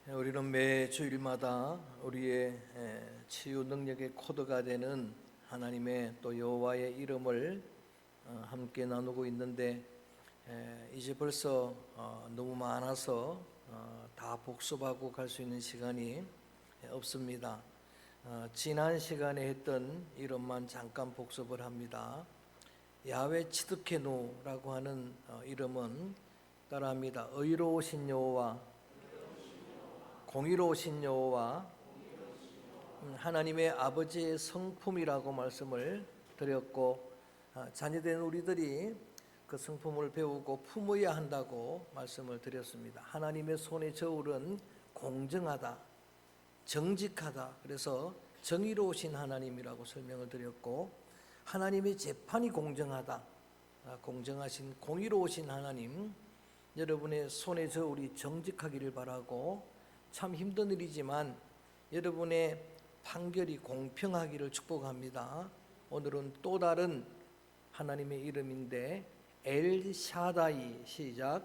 우리는 매 주일마다 우리의 치유 능력의 코드가 되는 하나님의 또 여호와의 이름을 함께 나누고 있는데 이제 벌써 너무 많아서 다 복습하고 갈 수 있는 시간이 없습니다. 지난 시간에 했던 이름만 잠깐 복습을 합니다. 야훼 츠드케누라고 하는 이름은 따라합니다. 의로우신 여호와, 공의로우신 여호와, 하나님의 아버지의 성품이라고 말씀을 드렸고, 자녀된 우리들이 그 성품을 배우고 품어야 한다고 말씀을 드렸습니다. 하나님의 손의 저울은 공정하다, 정직하다, 그래서 정의로우신 하나님이라고 설명을 드렸고, 하나님의 재판이 공정하다, 공정하신 공의로우신 하나님, 여러분의 손의 저울이 정직하기를 바라고, 참 힘든 일이지만 여러분의 판결이 공평하기를 축복합니다. 오늘은 또 다른 하나님의 이름인데 엘샤다이, 시작.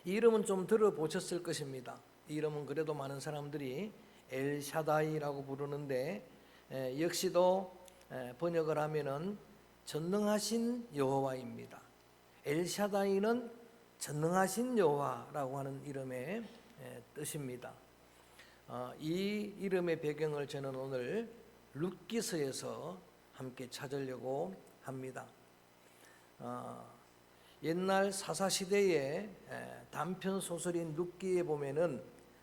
이 이름은 좀 들어보셨을 것입니다. 이 이름은 그래도 많은 사람들이 엘샤다이라고 부르는데 역시도 번역을 하면은 전능하신 여호와입니다. 엘샤다이는 전능하신 여호와라고 하는 이름의 뜻입니다. 이 이름의 배경을 저는 오늘 룻기서에서 함께 찾으려고 합니다. 옛날 사사시대의 단편 소설인 룻기에 보면은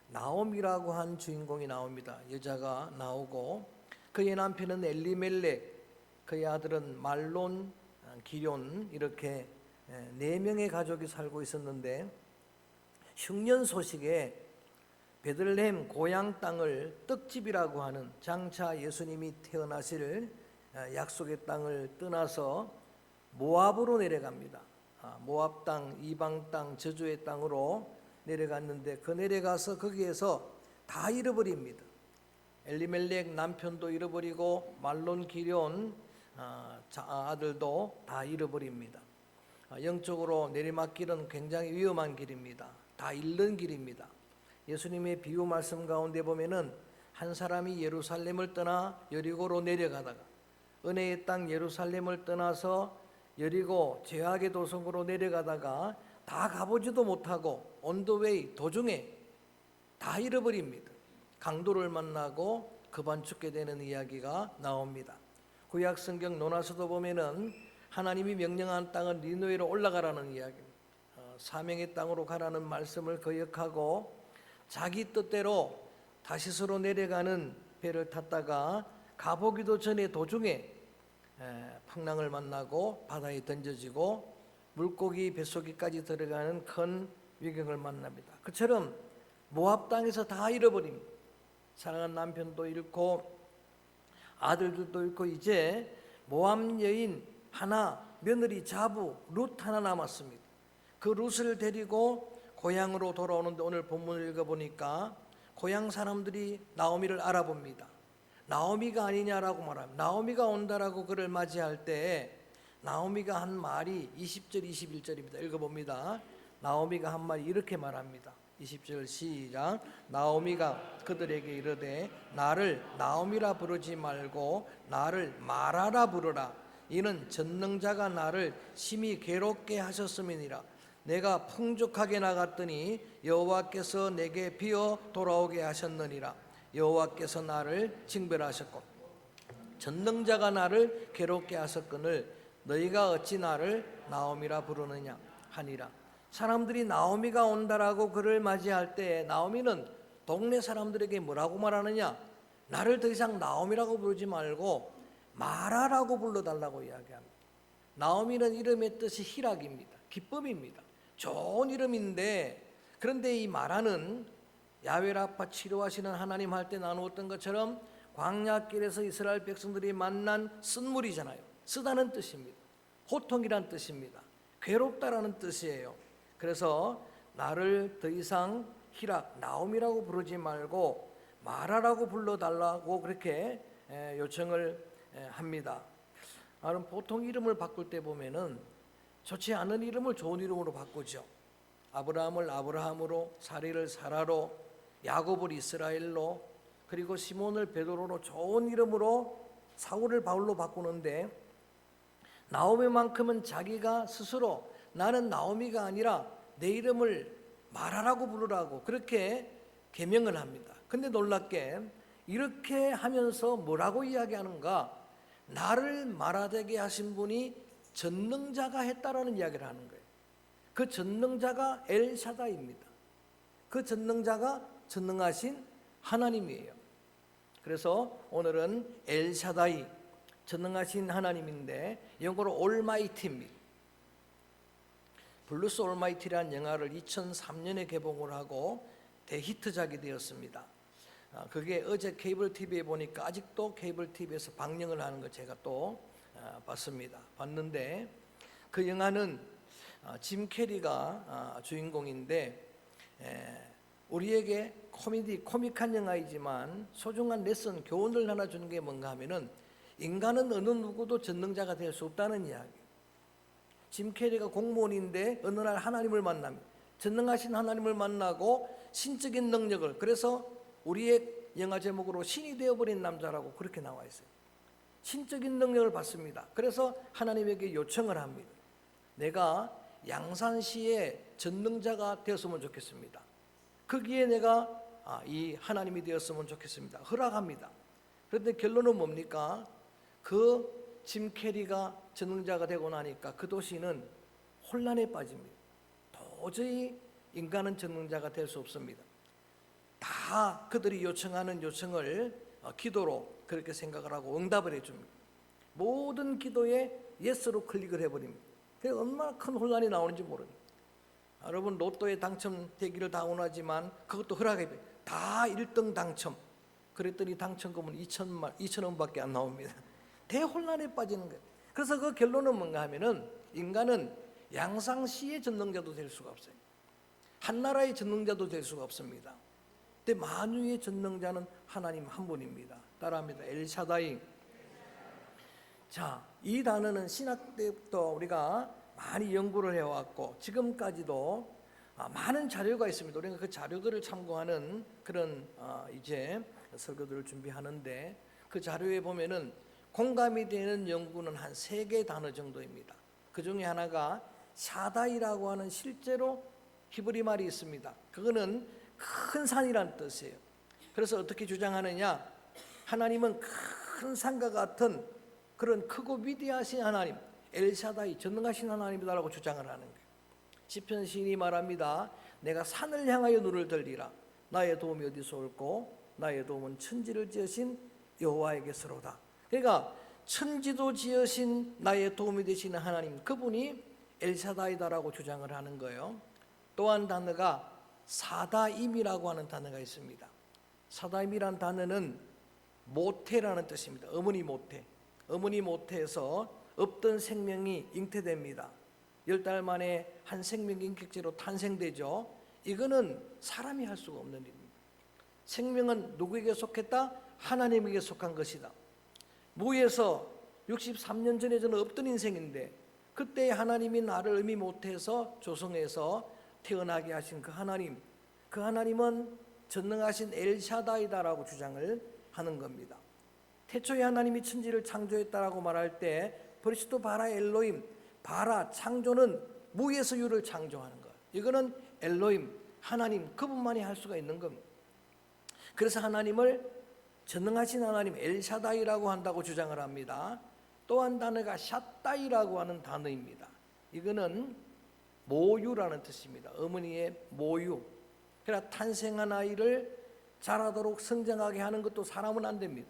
나옴이라고 한 주인공이 나옵니다. 여자가 나오고 그의 남편은 엘리멜렉, 그의 아들은 말론, 기럨, 이렇게 4명의 가족이 살고 있었는데 흉년 소식에 베들레헴 고향 땅을 떡집이라고 하는 장차 예수님이 태어나실 약속의 땅을 떠나서 모압으로 내려갑니다. 모압 땅, 이방 땅, 저주의 땅으로 내려갔는데 그 내려가서 거기에서 다 잃어버립니다. 엘리멜렉 남편도 잃어버리고 말론 기럨 아들도 다 잃어버립니다. 영적으로 내리막길은 굉장히 위험한 길입니다. 다 잃는 길입니다. 예수님의 비유 말씀 가운데 보면은 한 사람이 예루살렘을 떠나 여리고로 내려가다가 은혜의 땅 예루살렘을 떠나서 여리고 죄악의 도성으로 내려가다가 다 가보지도 못하고 온더웨이 도중에 다 잃어버립니다. 강도를 만나고 급한 죽게 되는 이야기가 나옵니다. 구약 성경 논하서도 보면은 하나님이 명령한 땅은 니느웨로 올라가라는 이야기입니다. 사명의 땅으로 가라는 말씀을 거역하고 자기 뜻대로 다시스로 내려가는 배를 탔다가 가보기도 전에 도중에 풍랑을 만나고 바다에 던져지고 물고기 뱃속에까지 들어가는 큰 위경을 만납니다. 그처럼 모압 땅에서 다 잃어버립니다. 사랑하는 남편도 잃고 아들들도 잃고 이제 모압 여인 하나, 며느리 자부 룻 하나 남았습니다. 그 룻을 데리고 고향으로 돌아오는데 오늘 본문을 읽어보니까 고향 사람들이 나오미를 알아봅니다. 나오미가 아니냐라고 말합니다. 나오미가 온다라고 그를 맞이할 때 나오미가 한 말이 20절 21절입니다. 읽어봅니다. 나오미가 한 말이 이렇게 말합니다. 20절 시작. 나오미가 그들에게 이르되 나를 나오미라 부르지 말고 나를 마라라 부르라. 이는 전능자가 나를 심히 괴롭게 하셨음이니라. 내가 풍족하게 나갔더니 여호와께서 내게 비어 돌아오게 하셨느니라. 여호와께서 나를 징벌하셨고 전능자가 나를 괴롭게 하셨거늘 너희가 어찌 나를 나오미라 부르느냐 하니라. 사람들이 나오미가 온다라고 그를 맞이할 때 나오미는 동네 사람들에게 뭐라고 말하느냐? 나를 더 이상 나오미라고 부르지 말고 마라라고 불러달라고 이야기합니다. 나오미는 이름의 뜻이 희락입니다. 기쁨입니다. 좋은 이름인데 그런데 이 마라는 야훼라파 치료하시는 하나님 할 때 나누었던 것처럼 광야길에서 이스라엘 백성들이 만난 쓴물이잖아요. 쓰다는 뜻입니다. 고통이란 뜻입니다. 괴롭다라는 뜻이에요. 그래서 나를 더 이상 희락, 나오미라고 부르지 말고 마라라고 불러달라고 그렇게 요청을 합니다. 보통 이름을 바꿀 때 보면은 좋지 않은 이름을 좋은 이름으로 바꾸죠. 아브라함을 아브라함으로, 사리를 사라로, 야곱을 이스라엘로, 그리고 시몬을 베드로로 좋은 이름으로 사울을 바울로 바꾸는데, 나오미만큼은 자기가 스스로 나는 나오미가 아니라 내 이름을 마라라고 부르라고 그렇게 계명을 합니다. 근데 놀랍게 이렇게 하면서 뭐라고 이야기하는가? 나를 마라되게 하신 분이 전능자가 했다라는 이야기를 하는 거예요. 그 전능자가 엘샤다입니다. 그 전능자가 전능하신 하나님이에요. 그래서 오늘은 엘샤다이, 전능하신 하나님인데 영어로 올마이티입니다. 블루스 올마이티라는 영화를 2003년에 개봉을 하고 대히트작이 되었습니다. 그게 어제 케이블 TV에 보니까 아직도 케이블 TV에서 방영을 하는 거 제가 또 봤습니다. 봤는데 그 영화는 짐 캐리가 주인공인데 우리에게 코믹한 영화이지만 소중한 레슨, 교훈을 하나 주는 게 뭔가 하면은 인간은 어느 누구도 전능자가 될 수 없다는 이야기. 짐 캐리가 공무원인데 어느 날 하나님을 만납니다. 전능하신 하나님을 만나고 신적인 능력을, 그래서 우리의 영화 제목으로 신이 되어버린 남자라고 그렇게 나와 있어요. 신적인 능력을 받습니다. 그래서 하나님에게 요청을 합니다. 내가 양산시의 전능자가 되었으면 좋겠습니다. 거기에 내가 이 하나님이 되었으면 좋겠습니다. 허락합니다. 그런데 결론은 뭡니까? 그 짐 캐리가 전능자가 되고 나니까 그 도시는 혼란에 빠집니다. 도저히 인간은 전능자가 될 수 없습니다. 다 그들이 요청하는 요청을 기도로 그렇게 생각을 하고 응답을 해줍니다. 모든 기도에 예스로 클릭을 해버립니다. 그래서 얼마나 큰 혼란이 나오는지 모릅니다. 여러분 로또에 당첨되기를 다 원하지만 그것도 허락해요. 다 1등 당첨. 그랬더니 당첨금은 2,000원밖에 안 나옵니다. 대혼란에 빠지는 거예요. 그래서 그 결론은 뭔가 하면은 인간은 양상시의 전능자도 될 수가 없어요. 한나라의 전능자도 될 수가 없습니다. 근데 만유의 전능자는 하나님 한 분입니다. 따라합니다. 엘샤다이. 자, 이 단어는 신학 때부터 우리가 많이 연구를 해왔고 지금까지도 많은 자료가 있습니다. 우리가 그 자료들을 참고하는 그런 이제 설교들을 준비하는데 그 자료에 보면은 공감이 되는 연구는 한 3개 단어 정도입니다. 그 중에 하나가 샤다이라고 하는 실제로 히브리 말이 있습니다. 그거는 큰 산이라는 뜻이에요. 그래서 어떻게 주장하느냐? 하나님은 큰 산과 같은 그런 크고 위대하신 하나님, 엘샤다이, 전능하신 하나님이다라고 주장을 하는 거예요. 시편 시인이 말합니다. 내가 산을 향하여 눈을 들리라. 나의 도움이 어디서 올고 나의 도움은 천지를 지으신 여호와에게서로다. 그러니까 천지도 지으신 나의 도움이 되시는 하나님, 그분이 엘샤다이다라고 주장을 하는 거예요. 또 한 단어가 사다임이라고 하는 단어가 있습니다. 사다임이라는 단어는 모태라는 뜻입니다. 어머니 모태. 어머니 모태에서 없던 생명이 잉태됩니다. 10달 만에 한 생명이 인격체로 탄생되죠. 이거는 사람이 할 수가 없는 일입니다. 생명은 누구에게 속했다? 하나님에게 속한 것이다. 무에서 63년 전에 저는 없던 인생인데 그때 하나님이 나를 의미 못해서 조성해서 태어나게 하신 그 하나님은 전능하신 엘샤다이다라고 주장을 하는 겁니다. 태초에 하나님이 천지를 창조했다라고 말할 때 버리시토 바라 엘로임, 바라 창조는 무에서 유를 창조하는 것. 이거는 엘로임, 하나님 그분만이 할 수가 있는 겁니다. 그래서 하나님을 전능하신 하나님 엘샤다이라고 한다고 주장을 합니다. 또 한 단어가 샷다이라고 하는 단어입니다. 이거는 모유라는 뜻입니다. 어머니의 모유. 그러나 탄생한 아이를 자라도록 성장하게 하는 것도 사람은 안 됩니다.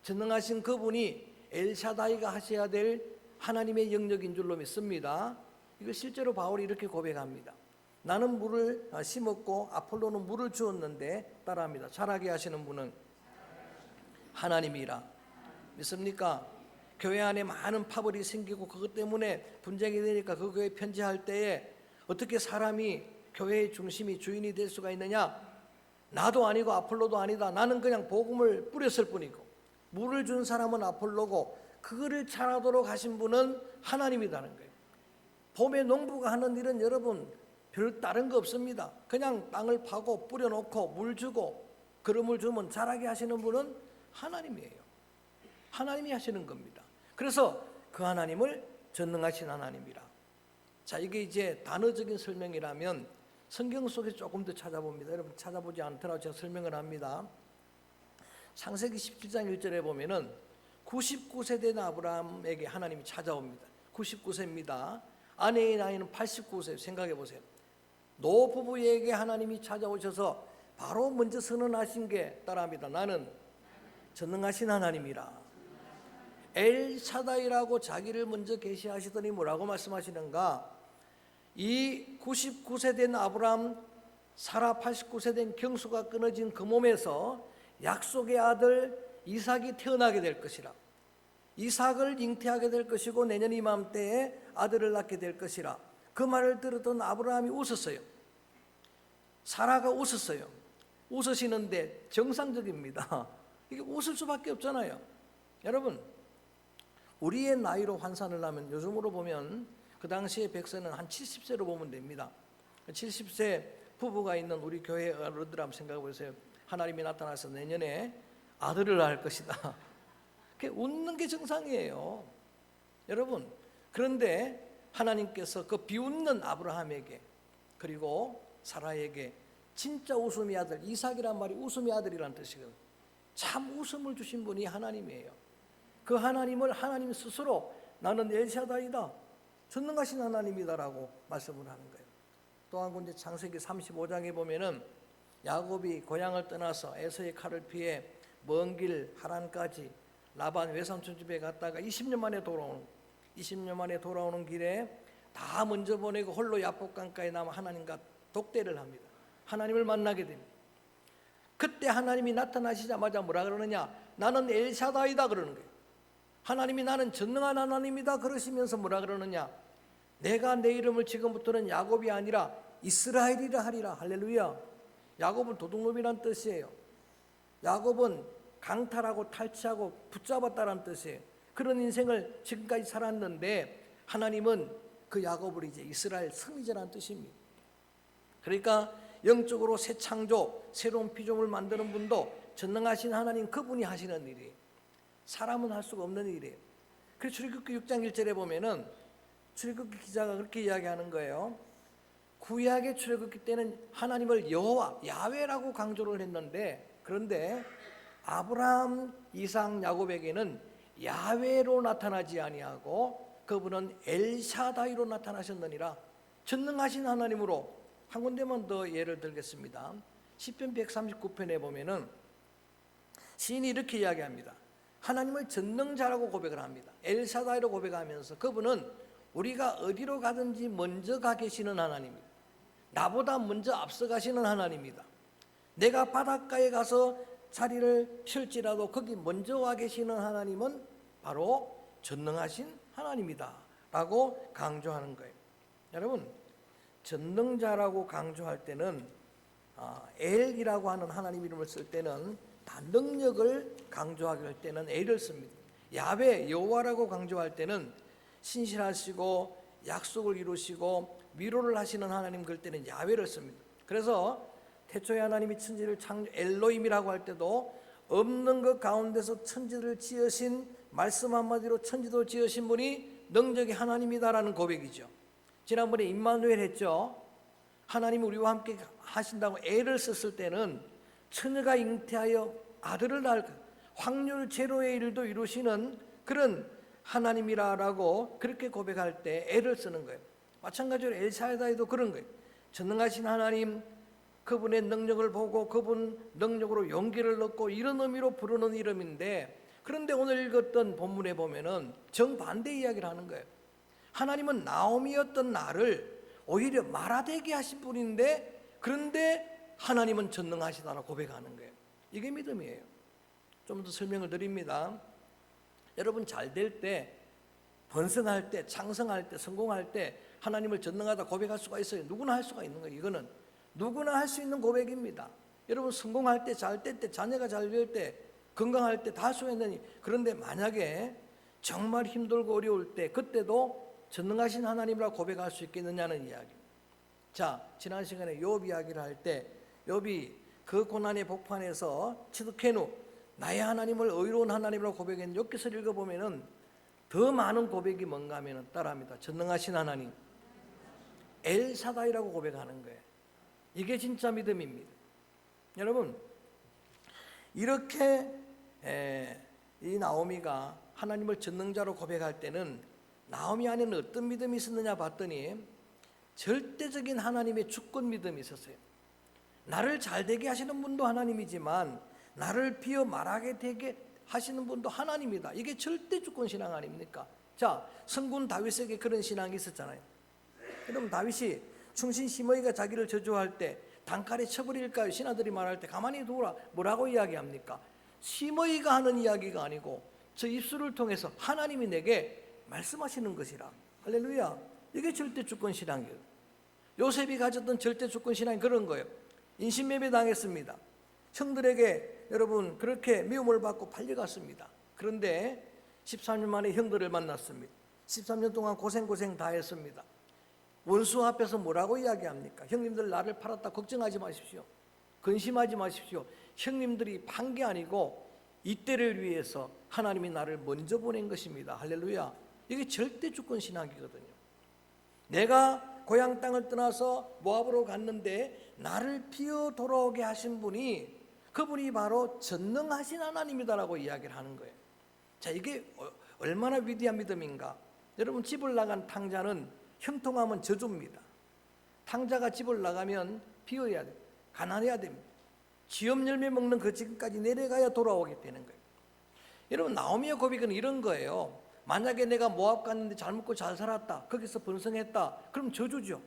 전능하신 그분이 엘샤다이가 하셔야 될 하나님의 영역인 줄로 믿습니다. 이거 실제로 바울이 이렇게 고백합니다. 나는 물을 심었고 아폴로는 물을 주었는데 따라합니다. 자라게 하시는 분은 하나님이라. 믿습니까? 교회 안에 많은 파벌이 생기고 그것 때문에 분쟁이 되니까 그 교회 편지할 때에 어떻게 사람이 교회의 중심이 주인이 될 수가 있느냐? 나도 아니고 아폴로도 아니다. 나는 그냥 복음을 뿌렸을 뿐이고 물을 준 사람은 아폴로고 그거를 자라도록 하신 분은 하나님이라는 거예요. 봄에 농부가 하는 일은 여러분 별 다른 거 없습니다. 그냥 땅을 파고 뿌려놓고 물 주고 그름을 주면 자라게 하시는 분은 하나님이에요. 하나님이 하시는 겁니다. 그래서 그 하나님을 전능하신 하나님이라. 자, 이게 이제 단어적인 설명이라면 성경 속에 조금 더 찾아봅니다. 여러분 찾아보지 않더라도 제가 설명을 합니다. 창세기 17장 1절에 보면은 99세 된 아브라함에게 하나님이 찾아옵니다. 99세입니다. 아내의 나이는 89세. 생각해 보세요. 노부부에게 하나님이 찾아오셔서 바로 먼저 선언하신 게 따라합니다. 나는 전능하신 하나님이라. 엘샤다이라고 자기를 먼저 계시하시더니 뭐라고 말씀하시는가? 이 99세 된 아브라함, 사라 89세 된 경수가 끊어진 그 몸에서 약속의 아들 이삭이 태어나게 될 것이라. 이삭을 잉태하게 될 것이고 내년 이맘때에 아들을 낳게 될 것이라. 그 말을 들었던 아브라함이 웃었어요. 사라가 웃었어요. 웃으시는데 정상적입니다. 이게 웃을 수밖에 없잖아요. 여러분, 우리의 나이로 환산을 하면 요즘으로 보면 그 당시의 백세는 한 70세로 보면 됩니다. 70세 부부가 있는 우리 교회 어른들 한번 생각해 보세요. 하나님이 나타나서 내년에 아들을 낳을 것이다. 웃는 게 정상이에요. 여러분, 그런데 하나님께서 그 비웃는 아브라함에게 그리고 사라에게 진짜 웃음의 아들, 이삭이란 말이 웃음의 아들이라는 뜻이거든요. 참 웃음을 주신 분이 하나님이에요. 그 하나님을 하나님 스스로 나는 엘샤다이다, 전능하신 하나님이다라고 말씀을 하는 거예요. 또 한 군데 창세기 35장에 보면은 야곱이 고향을 떠나서 에서의 칼을 피해 먼 길 하란까지 라반 외삼촌 집에 갔다가 20년 만에 돌아오는 길에 다 먼저 보내고 홀로 야복강가에 남아 하나님과 독대를 합니다. 하나님을 만나게 됩니다. 그때 하나님이 나타나시자마자 뭐라 그러느냐? 나는 엘샤다이다 그러는 거예요. 하나님이 나는 전능한 하나님이다 그러시면서 뭐라 그러느냐? 내가 내 이름을 지금부터는 야곱이 아니라 이스라엘이라 하리라. 할렐루야. 야곱은 도둑놈이란 뜻이에요. 야곱은 강탈하고 탈취하고 붙잡았다는 뜻이에요. 그런 인생을 지금까지 살았는데 하나님은 그 야곱을 이제 이스라엘 승리자라는 뜻입니다. 그러니까 영적으로 새 창조, 새로운 피조물 만드는 분도 전능하신 하나님 그분이 하시는 일이에요. 사람은 할 수가 없는 일이에요. 그래서 출애굽기 6장 1절에 보면은 출애굽기 기자가 그렇게 이야기하는 거예요. 구약의 출애굽기 때는 하나님을 여호와, 야훼라고 강조를 했는데, 그런데 아브라함, 이삭, 야곱에게는 야훼로 나타나지 아니하고 그분은 엘샤다이로 나타나셨느니라. 전능하신 하나님으로. 한 군데만 더 예를 들겠습니다. 시편 139편에 보면은 시인이 이렇게 이야기합니다. 하나님을 전능자라고 고백을 합니다. 엘샤다이로 고백하면서 그분은 우리가 어디로 가든지 먼저 가 계시는 하나님입니다. 나보다 먼저 앞서 가시는 하나님이다. 내가 바닷가에 가서 자리를 펼지라도 거기 먼저 와 계시는 하나님은 바로 전능하신 하나님이다 라고 강조하는 거예요. 여러분, 전능자라고 강조할 때는 엘이라고 하는 하나님 이름을 쓸 때는 다 능력을 강조할 때는 엘을 씁니다. 야훼, 여호와라고 강조할 때는 신실하시고 약속을 이루시고 위로를 하시는 하나님 그럴 때는 야훼를 씁니다. 그래서 태초에 하나님이 천지를 창조, 엘로힘이라고 할 때도 없는 것 가운데서 천지를 지으신, 말씀 한마디로 천지도 지으신 분이 능력의 하나님이다라는 고백이죠. 지난번에 임마누엘 했죠. 하나님이 우리와 함께 하신다고 애를 썼을 때는 처녀가 잉태하여 아들을 낳을 확률 제로의 일도 이루시는 그런 하나님이라고 그렇게 고백할 때 애를 쓰는 거예요. 마찬가지로 엘샤다이도 그런 거예요. 전능하신 하나님, 그분의 능력을 보고 그분 능력으로 용기를 얻고 이런 의미로 부르는 이름인데, 그런데 오늘 읽었던 본문에 보면은 정반대 이야기를 하는 거예요. 하나님은 나오미였던 나를 오히려 마라되게 하신 분인데, 그런데 하나님은 전능하시다라고 고백하는 거예요. 이게 믿음이에요. 좀 더 설명을 드립니다. 여러분 잘 될 때, 번성할 때, 창성할 때, 성공할 때 하나님을 전능하다 고백할 수가 있어요. 누구나 할 수가 있는 거예요. 이거는 누구나 할 수 있는 고백입니다. 여러분 성공할 때, 잘 될 때, 자녀가 잘 될 때, 건강할 때 다 할 수가 있느니, 그런데 만약에 정말 힘들고 어려울 때 그때도 전능하신 하나님이라고 고백할 수 있겠느냐는 이야기. 자, 지난 시간에 욥 이야기를 할 때 욥이 그 고난의 복판에서 치드케누 나의 하나님을 의로운 하나님으로 고백했는데 욥기서를 읽어보면은 더 많은 고백이 뭔가 하면 따라합니다. 전능하신 하나님 엘사다이라고 고백하는 거예요. 이게 진짜 믿음입니다. 여러분, 이렇게 이 나오미가 하나님을 전능자로 고백할 때는 나오미 안에는 어떤 믿음이 있었느냐 봤더니 절대적인 하나님의 주권 믿음이 있었어요. 나를 잘되게 하시는 분도 하나님이지만 나를 비어 말하게 되게 하시는 분도 하나님이다. 이게 절대 주권 신앙 아닙니까? 자, 성군 다윗에게 그런 신앙이 있었잖아요. 여러분, 다윗이 충신 시므이가 자기를 저주할 때 단칼에 쳐버릴까요? 신하들이 말할 때 가만히 두라. 뭐라고 이야기합니까? 시므이가 하는 이야기가 아니고 저 입술을 통해서 하나님이 내게 말씀하시는 것이라. 할렐루야. 이게 절대 주권 신앙이에요. 요셉이 가졌던 절대 주권 신앙이 그런 거예요. 인신매매 당했습니다. 형들에게 여러분 그렇게 미움을 받고 팔려갔습니다. 그런데 13년 만에 형들을 만났습니다. 13년 동안 고생 다 했습니다. 원수 앞에서 뭐라고 이야기합니까? 형님들 나를 팔았다 걱정하지 마십시오. 근심하지 마십시오. 형님들이 판 게 아니고 이때를 위해서 하나님이 나를 먼저 보낸 것입니다. 할렐루야. 이게 절대 주권 신앙이거든요. 내가 고향 땅을 떠나서 모압으로 갔는데 나를 피어 돌아오게 하신 분이 그분이 바로 전능하신 하나님이다라고 이야기를 하는 거예요. 자, 이게 얼마나 위대한 믿음인가. 여러분, 집을 나간 탕자는 형통하면 저주입니다. 탕자가 집을 나가면 비어야 돼요. 가난해야 됩니다. 지업 열매 먹는 그 지금까지 내려가야 돌아오게 되는 거예요. 여러분, 나오미의 고백은 이런 거예요. 만약에 내가 모압 갔는데 잘 먹고 잘 살았다, 거기서 번성했다, 그럼 저주죠.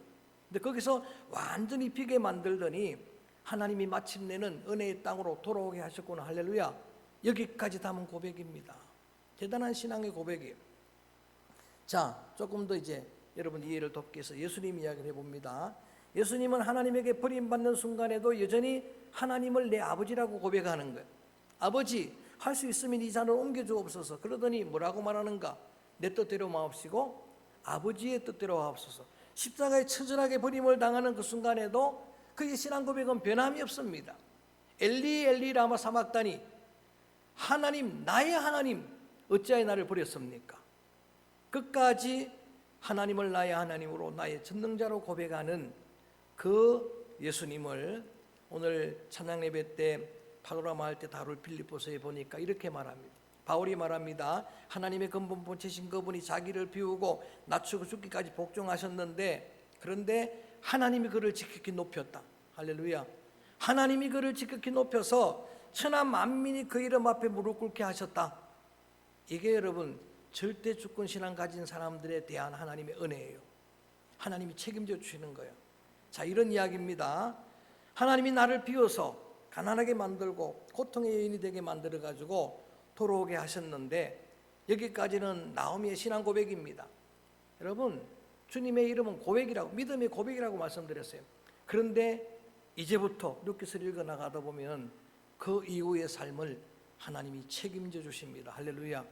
근데 거기서 완전히 비게 만들더니 하나님이 마침내는 은혜의 땅으로 돌아오게 하셨구나. 할렐루야. 여기까지 담은 고백입니다. 대단한 신앙의 고백이에요. 자, 조금 더 이제 여러분 이해를 돕기 위해서 예수님 이야기를 해봅니다. 예수님은 하나님에게 버림받는 순간에도 여전히 하나님을 내 아버지라고 고백하는 거예요. 아버지, 할 수 있으면 이 잔을 옮겨주옵소서. 그러더니 뭐라고 말하는가? 내 뜻대로 마옵시고 아버지의 뜻대로 하옵소서. 십자가에 처절하게 버림을 당하는 그 순간에도 그의 신앙 고백은 변함이 없습니다. 엘리 엘리 라마 사막다니, 하나님 나의 하나님 어찌하여 나를 버렸습니까? 끝까지 하나님을 나의 하나님으로 나의 전능자로 고백하는 그 예수님을 오늘 찬양 예배 때 파노라마 할 때 다룰 빌립보서에 보니까 이렇게 말합니다. 바울이 말합니다. 하나님의 근본 본체신 그분이 자기를 비우고 낮추고 죽기까지 복종하셨는데, 그런데 하나님이 그를 지극히 높였다. 할렐루야. 하나님이 그를 지극히 높여서 천하 만민이 그 이름 앞에 무릎 꿇게 하셨다. 이게 여러분 절대 주권 신앙 가진 사람들에 대한 하나님의 은혜예요. 하나님이 책임져 주시는 거예요. 자, 이런 이야기입니다. 하나님이 나를 비워서 가난하게 만들고 고통의 여인이 되게 만들어 가지고 돌아오게 하셨는데, 여기까지는 나오미의 신앙 고백입니다. 여러분, 주님의 이름은 고백이라고, 믿음의 고백이라고 말씀드렸어요. 그런데 이제부터 룻기서를 읽어 나가다 보면 그 이후의 삶을 하나님이 책임져 주십니다. 할렐루야.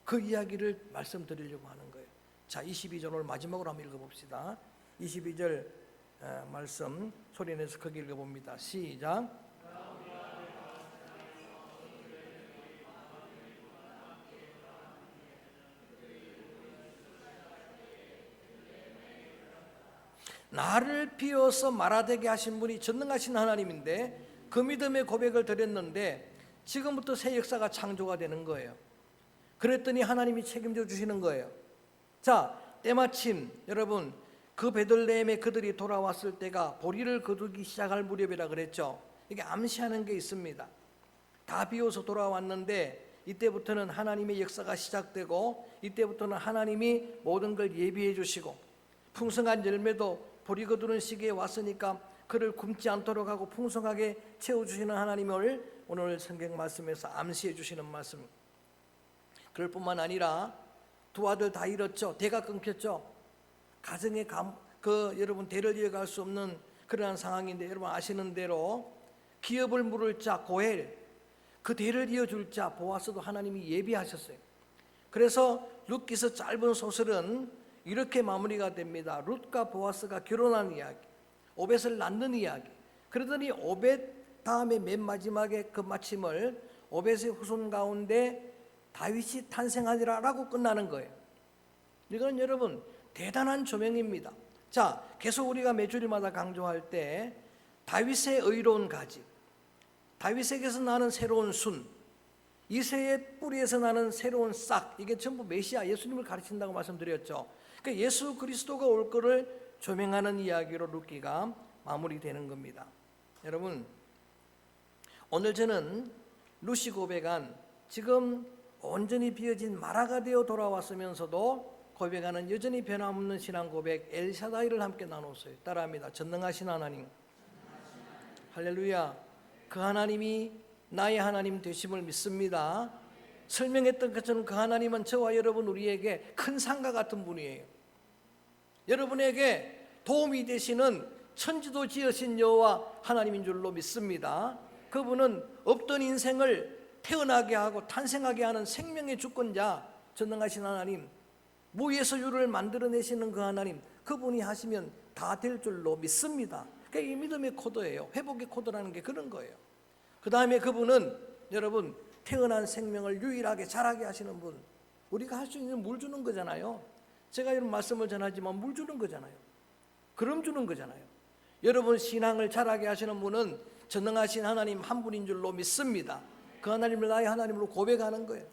그 이야기를 말씀드리려고 하는 거예요. 자, 22절 오늘 마지막으로 한번 읽어봅시다. 22절 말씀 소리내서 크게 읽어봅니다. 시작. 나를 비워서 말하되게 하신 분이 전능하신 하나님인데 그 믿음의 고백을 드렸는데 지금부터 새 역사가 창조가 되는 거예요. 그랬더니 하나님이 책임져 주시는 거예요. 자, 때마침 여러분 그 베들레헴에 그들이 돌아왔을 때가 보리를 거두기 시작할 무렵이라 그랬죠. 이게 암시하는 게 있습니다. 다 비워서 돌아왔는데 이때부터는 하나님의 역사가 시작되고 이때부터는 하나님이 모든 걸 예비해 주시고 풍성한 열매도 보리 거두는 시기에 왔으니까 그를 굶지 않도록 하고 풍성하게 채워주시는 하나님을 오늘 성경 말씀에서 암시해 주시는 말씀. 그럴 뿐만 아니라 두 아들 다 잃었죠. 대가 끊겼죠. 가정에 여러분 대를 이어갈 수 없는 그러한 상황인데 여러분 아시는 대로 기업을 물을 자 고엘, 그 대를 이어줄 자 보아스도 하나님이 예비하셨어요. 그래서 룻기서 짧은 소설은 이렇게 마무리가 됩니다. 룻과 보아스가 결혼하는 이야기. 오벳을 낳는 이야기. 그러더니 오벳 다음에 맨 마지막에 그 마침을 오벳의 후손 가운데 다윗이 탄생하리라라고 끝나는 거예요. 이건 여러분 대단한 조명입니다. 자, 계속 우리가 매주일마다 강조할 때 다윗의 의로운 가지, 다윗에게서 나는 새로운 순, 이새의 뿌리에서 나는 새로운 싹, 이게 전부 메시아 예수님을 가르친다고 말씀드렸죠. 그러니까 예수 그리스도가 올 거를 조명하는 이야기로 룻기가 마무리되는 겁니다. 여러분, 오늘 저는 룻이 고백한 지금 온전히 비어진 마라가 되어 돌아왔으면서도 고백하는 여전히 변함없는 신앙 고백 엘샤다이를 함께 나눴어요. 따라합니다. 전능하신 하나님, 할렐루야. 그 하나님이 나의 하나님 되심을 믿습니다. 설명했던 것처럼 그 하나님은 저와 여러분 우리에게 큰 산과 같은 분이에요. 여러분에게 도움이 되시는 천지도 지으신 여호와 하나님인 줄로 믿습니다. 그분은 없던 인생을 태어나게 하고 탄생하게 하는 생명의 주권자, 전능하신 하나님, 무에서 유를 만들어내시는 그 하나님, 그분이 하시면 다 될 줄로 믿습니다. 그게 이 믿음의 코드예요. 회복의 코드라는 게 그런 거예요. 그 다음에 그분은 여러분 태어난 생명을 유일하게 자라게 하시는 분, 우리가 할 수 있는 물 주는 거잖아요. 제가 이런 말씀을 전하지만 물 주는 거잖아요. 그럼 주는 거잖아요. 여러분 신앙을 자라게 하시는 분은 전능하신 하나님 한 분인 줄로 믿습니다. 그 하나님을 나의 하나님으로 고백하는 거예요.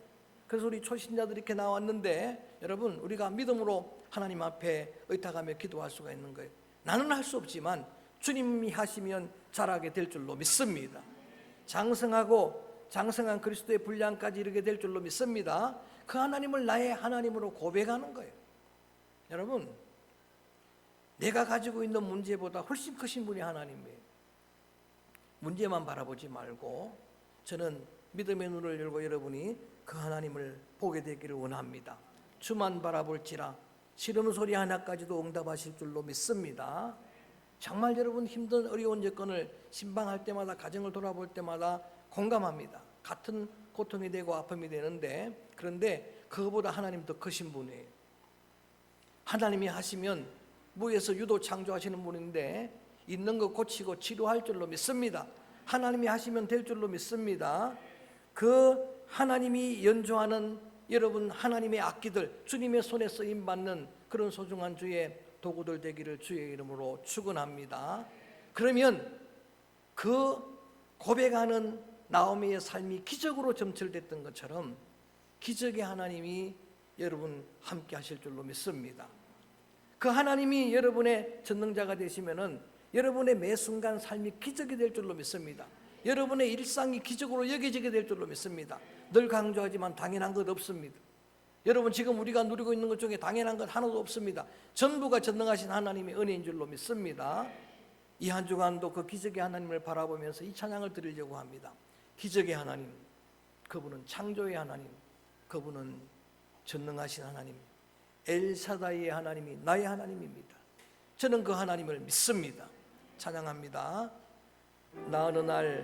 그래서 우리 초신자들이 이렇게 나왔는데 여러분 우리가 믿음으로 하나님 앞에 의탁하며 기도할 수가 있는 거예요. 나는 할 수 없지만 주님이 하시면 자라게 될 줄로 믿습니다. 장성한 그리스도의 분량까지 이르게 될 줄로 믿습니다. 그 하나님을 나의 하나님으로 고백하는 거예요. 여러분, 내가 가지고 있는 문제보다 훨씬 크신 분이 하나님이에요. 문제만 바라보지 말고 저는 믿음의 눈을 열고 여러분이 그 하나님을 보게 되기를 원합니다. 주만 바라볼지라 시름 소리 하나까지도 응답하실 줄로 믿습니다. 정말 여러분 힘든 어려운 여건을 신방할 때마다 가정을 돌아볼 때마다 공감합니다. 같은 고통이 되고 아픔이 되는데, 그런데 그거보다 하나님 더 크신 분이에요. 하나님이 하시면 무에서 유도 창조하시는 분인데 있는 거 고치고 치료할 줄로 믿습니다. 하나님이 하시면 될 줄로 믿습니다. 그 하나님이 연주하는 여러분 하나님의 악기들, 주님의 손에 쓰임받는 그런 소중한 주의 도구들 되기를 주의 이름으로 축원합니다. 그러면 그 고백하는 나오미의 삶이 기적으로 점철됐던 것처럼 기적의 하나님이 여러분 함께 하실 줄로 믿습니다. 그 하나님이 여러분의 전능자가 되시면은 여러분의 매 순간 삶이 기적이 될 줄로 믿습니다. 여러분의 일상이 기적으로 여겨지게 될 줄로 믿습니다. 늘 강조하지만 당연한 것 없습니다. 여러분 지금 우리가 누리고 있는 것 중에 당연한 것 하나도 없습니다. 전부가 전능하신 하나님의 은혜인 줄로 믿습니다. 이 한 주간도 그 기적의 하나님을 바라보면서 이 찬양을 드리려고 합니다. 기적의 하나님, 그분은 창조의 하나님, 그분은 전능하신 하나님, 엘사다이의 하나님이 나의 하나님입니다. 저는 그 하나님을 믿습니다. 찬양합니다. 나 어느 날